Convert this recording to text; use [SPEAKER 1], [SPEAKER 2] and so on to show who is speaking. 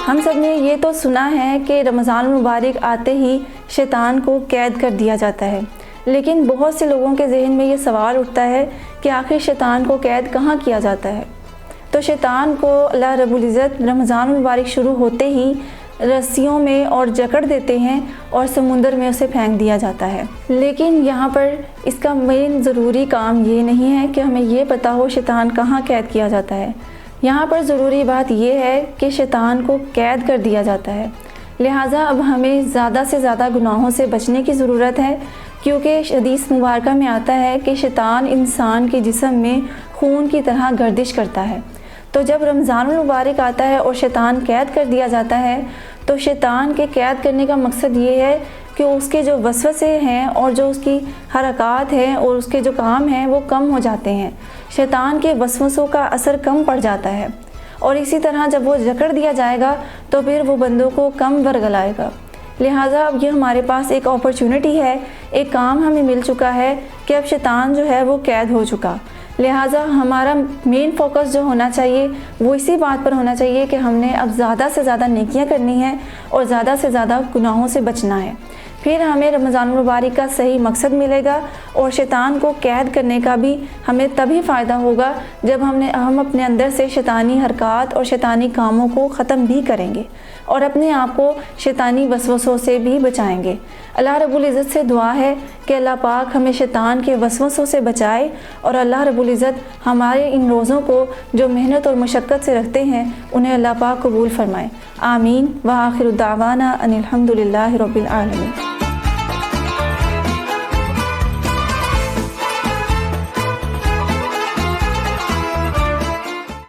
[SPEAKER 1] ہم سب نے یہ تو سنا ہے کہ رمضان المبارک آتے ہی شیطان کو قید کر دیا جاتا ہے، لیکن بہت سے لوگوں کے ذہن میں یہ سوال اٹھتا ہے کہ آخر شیطان کو قید کہاں کیا جاتا ہے؟ تو شیطان کو اللہ رب العزت رمضان المبارک شروع ہوتے ہی رسیوں میں اور جکڑ دیتے ہیں اور سمندر میں اسے پھینک دیا جاتا ہے۔ لیکن یہاں پر اس کا مین ضروری کام یہ نہیں ہے کہ ہمیں یہ پتہ ہو شیطان کہاں قید کیا جاتا ہے۔ یہاں پر ضروری بات یہ ہے کہ شیطان کو قید کر دیا جاتا ہے، لہٰذا اب ہمیں زیادہ سے زیادہ گناہوں سے بچنے کی ضرورت ہے، کیونکہ حدیث مبارکہ میں آتا ہے کہ شیطان انسان کے جسم میں خون کی طرح گردش کرتا ہے۔ تو جب رمضان المبارک آتا ہے اور شیطان قید کر دیا جاتا ہے تو شیطان کے قید کرنے کا مقصد یہ ہے کہ اس کے جو وسوسے ہیں اور جو اس کی حرکات ہیں اور اس کے جو کام ہیں وہ کم ہو جاتے ہیں، شیطان کے وسوسوں کا اثر کم پڑ جاتا ہے، اور اسی طرح جب وہ جکڑ دیا جائے گا تو پھر وہ بندوں کو کم ورگلائے گا۔ لہٰذا اب یہ ہمارے پاس ایک اپرچونٹی ہے، ایک کام ہمیں مل چکا ہے کہ اب شیطان جو ہے وہ قید ہو چکا۔ لہٰذا ہمارا مین فوکس جو ہونا چاہیے وہ اسی بات پر ہونا چاہیے کہ ہم نے اب زیادہ سے زیادہ نیکیاں کرنی ہیں اور زیادہ سے زیادہ گناہوں سے بچنا ہے، پھر ہمیں رمضان المبارک کا صحیح مقصد ملے گا، اور شیطان کو قید کرنے کا بھی ہمیں تبھی فائدہ ہوگا جب ہم اپنے اندر سے شیطانی حرکات اور شیطانی کاموں کو ختم بھی کریں گے اور اپنے آپ کو شیطانی وسوسوں سے بھی بچائیں گے۔ اللہ رب العزت سے دعا ہے کہ اللہ پاک ہمیں شیطان کے وسوسوں سے بچائے، اور اللہ رب العزت ہمارے ان روزوں کو جو محنت اور مشقت سے رکھتے ہیں انہیں اللہ پاک قبول فرمائے۔ آمین۔ وآخر دعوانا ان الحمد للہ رب العالمین۔